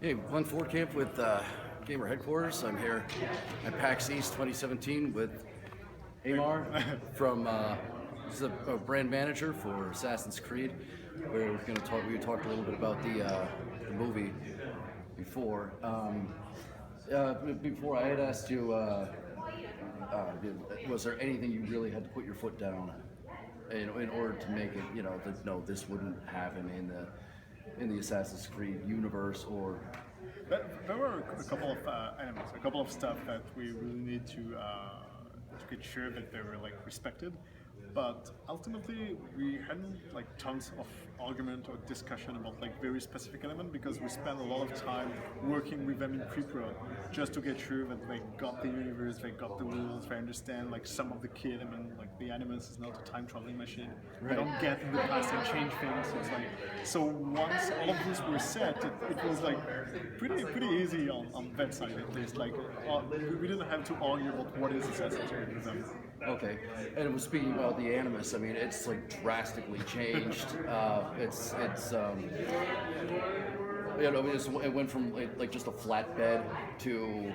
Hey, Glenn Camp with Gamer Headquarters. I'm here at PAX East 2017 with Aymar from he's a brand manager for Assassin's Creed. We're going to talk. We talked a little bit about the movie before. Before I had asked you, was there anything you really had to put your foot down in order to make it? You know, that no, this wouldn't happen in the Assassin's Creed universe, or There were a couple of elements, a couple of stuff that we really need to get sure that they were like respected. But ultimately, we hadn't like tons of argument or discussion about like very specific element because we spent a lot of time working with them in pre-pro just to get sure that they got the universe, they got the rules, they understand like some of the key element, like the Animus is not a time traveling machine. They don't get in the past and change things. It's like so once all of these were set, it was like pretty easy on that side at least. Like we didn't have to argue about what is Assassin's Creed with them. okay. And it was speaking about the Animus. I mean, it's like drastically changed. It's you know, it went from like just a flatbed to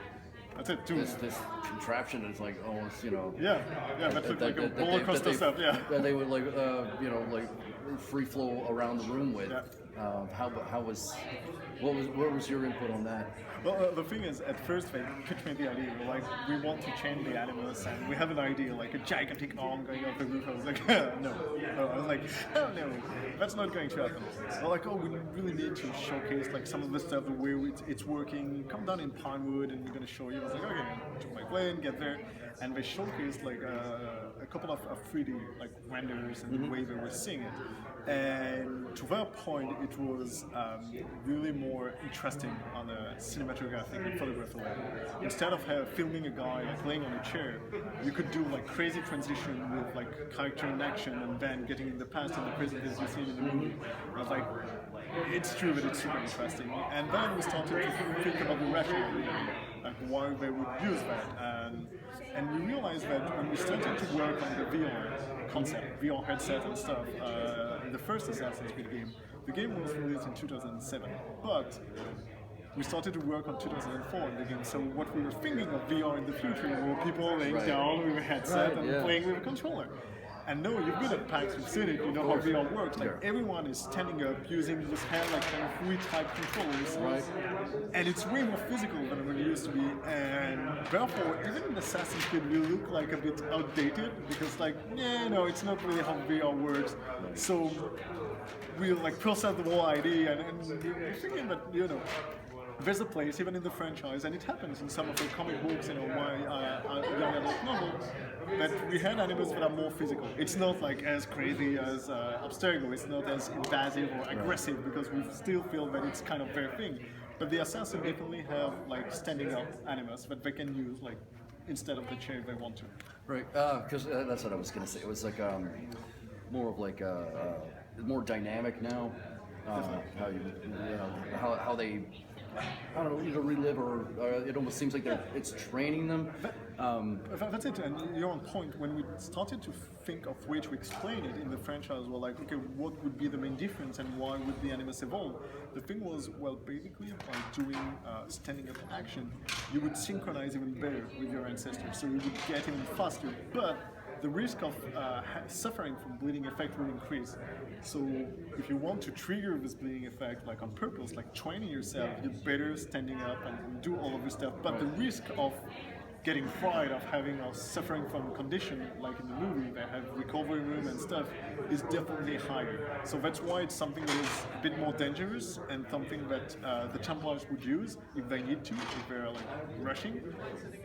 That's it too. this contraption that's like almost, you know. Yeah, that looked like a roller coaster stuff. Yeah. That they would like you know, like free flow around the room with. Yeah. How was what was your input on that? Well, the thing is, at first they pitched me the idea, like, we want to change the Animus, and we have an idea, like a gigantic arm going off the roof. I was like, no. I was like, oh no, that's not going to happen. They're like, oh, we really need to showcase like some of the stuff, the way it's working. Come down in Pinewood, and we're going to show you. I was like, okay, took my plane, get there, and they showcased like a couple of 3D like renders and the way they were seeing it. And to that point, it was really more interesting on a cinematographic and photography level. Instead of filming a guy like laying on a chair, you could do like crazy transition with like character in action and then getting in the past and the present as you see it in the movie. I was like, it's true, but it's super interesting. And then we started to think about the rationale, like why they would use that. And we realized that when we started to work on the VR concept, VR headset and stuff, in the first Assassin's Creed game, the game was released in 2007, but we started to work on 2004 in the game. So what we were thinking of VR in the future were people laying down with a headset and playing with a controller. And no, you've been at PAX, you've seen it, you know how VR works. Like everyone is standing up using this hand like kind of Wii type controllers. And it's way more physical than it used to be. And therefore, even in Assassin's Creed, we look like a bit outdated because like, yeah, no, it's not really how VR works. So we like process the whole idea and we're thinking that, you know, there's a place, even in the franchise, and it happens in some of the comic books, you know, my young adult novels, that we had animals that are more physical. It's not like as crazy as Abstergo, it's not as invasive or aggressive, because we still feel that it's kind of their thing. But the assassins definitely have like standing up animals that they can use like instead of the chair if they want to. Right, because that's what I was gonna say. It was like more of like more dynamic now. How you know how they. I don't know, either relive or it almost seems like it's training them. That's it, and you're on point. When we started to think of way to explain it in the franchise, we're like, okay, what would be the main difference and why would the Animus evolve? The thing was, well, basically by doing standing up action, you would synchronize even better with your ancestors, so you would get even faster. But the risk of suffering from bleeding effect will increase. So if you want to trigger this bleeding effect, like on purpose, like training yourself, you're better standing up and do all of this stuff. But the risk of getting fried, of having or suffering from condition, like in the movie, they have recovery room and stuff, is definitely higher. So that's why it's something that is a bit more dangerous and something that the Templars would use if they need to, if they're like rushing,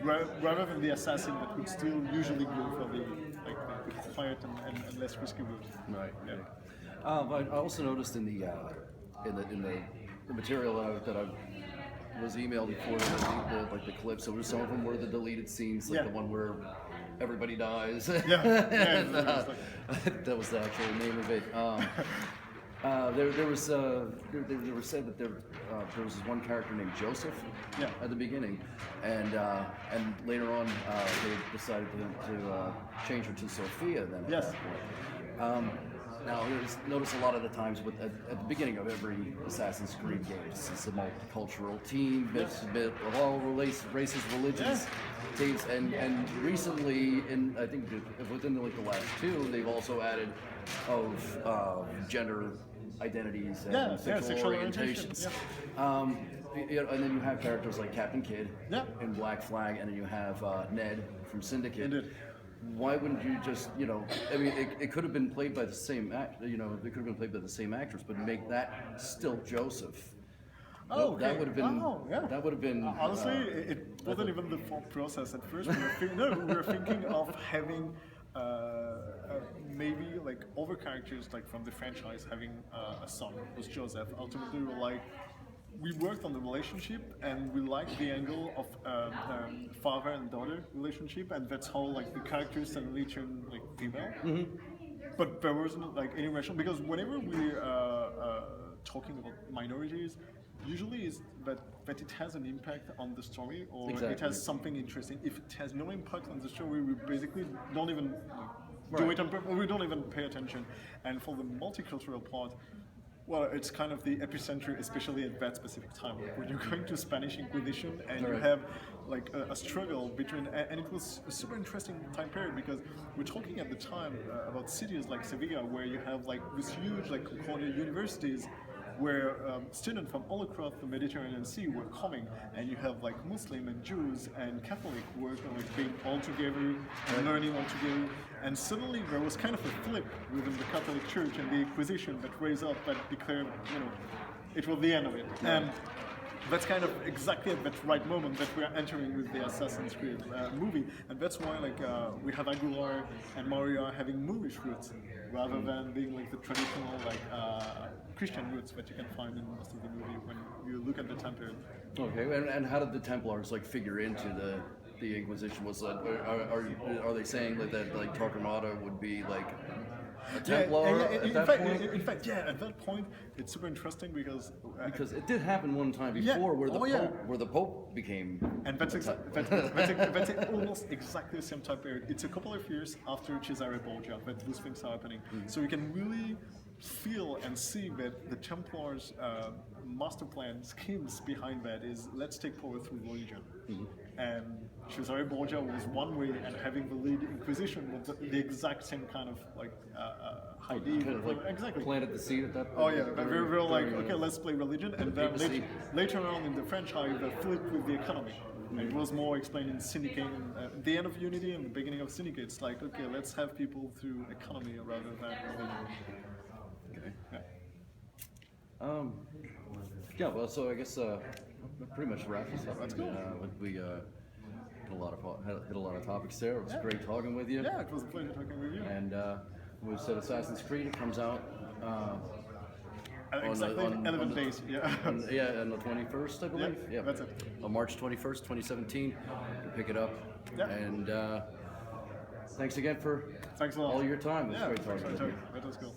rather than the assassin that would still usually go for the quiet and less risky route. Right. Yeah. But I also noticed in the material that I was emailed before, like the clips. So some of them were the deleted scenes, like the one where everybody dies. And, that was the actual name of it. There was said that there was this one character named Joseph at the beginning, and later on they decided to change her to Sophia. Then at that point. Now, notice a lot of the times at the beginning of every Assassin's Creed game, it's a multicultural team, it's a bit of all races, religions, teams, and recently, I think within like the last two, they've also added gender identities and sexual orientations. And then you have characters like Captain Kidd in Black Flag, and then you have Ned from Syndicate. Indeed. Why wouldn't you just, I mean, it could have been played by the same they could have been played by the same actress, but make that still Joseph. Oh, okay. That would have been. Oh, yeah. That would have been. Honestly, it wasn't even the thought process at first. We were thinking of having maybe like other characters like from the franchise having a son who's Joseph. Ultimately, we worked on the relationship and we liked the angle of father and daughter relationship, and that's how like the characters suddenly turn like female. But there wasn't like any rational, because whenever we're talking about minorities, usually is that it has an impact on the story, or it has something interesting. If it has no impact on the story, we basically don't even do it on purpose. We don't even pay attention. And for the multicultural part, well, it's kind of the epicenter, especially at that specific time. When you're going to Spanish Inquisition and you have like a struggle between, and it was a super interesting time period, because we're talking at the time about cities like Sevilla, where you have like this huge like Concordia universities, where students from all across the Mediterranean Sea were coming, and you have like Muslim and Jews and Catholic working like being all together and learning all together. And suddenly there was kind of a flip within the Catholic Church and the Inquisition that raised up, that declared, it was the end of it. And that's kind of exactly at that right moment that we are entering with the Assassin's Creed movie, and that's why like we have Aguilar and Mario having Moorish roots rather than being like the traditional like Christian roots that you can find in most of the movie when you look at the time period. Okay, and how did the Templars like figure into the Inquisition? Was that are they saying that like Torquemada would be like a Templar at that point? In fact, at that point, it's super interesting because it did happen one time before where the Pope became. And that's almost exactly the same time period. It's a couple of years after Cesare Borgia that these things are happening. So you can really feel and see that the Templars' master plan schemes behind that is, let's take power through religion. And Cesare Borgia was one way, and having the lead Inquisition was the exact same kind of like idea. Kind of like exactly. Planted the seed at that point. Oh yeah, but we were like, okay, let's play religion, and then later on in the franchise, they flipped with the economy. And it was more explained in Syndicate, the end of Unity and the beginning of Syndicate. It's like, okay, let's have people through economy rather than religion. Okay. Yeah. Well, so I guess pretty much wrap this up. That's cool. We hit a lot of topics there. It was great talking with you. Yeah, it was a pleasure talking with you. And we said Assassin's Creed. It comes out exactly on 11 days. on the 21st, I believe. Yeah, that's it. On March 21st, 2017. You can pick it up. Yeah. And thanks again for Thanks a lot. all your time. It was great talking with you. That was cool.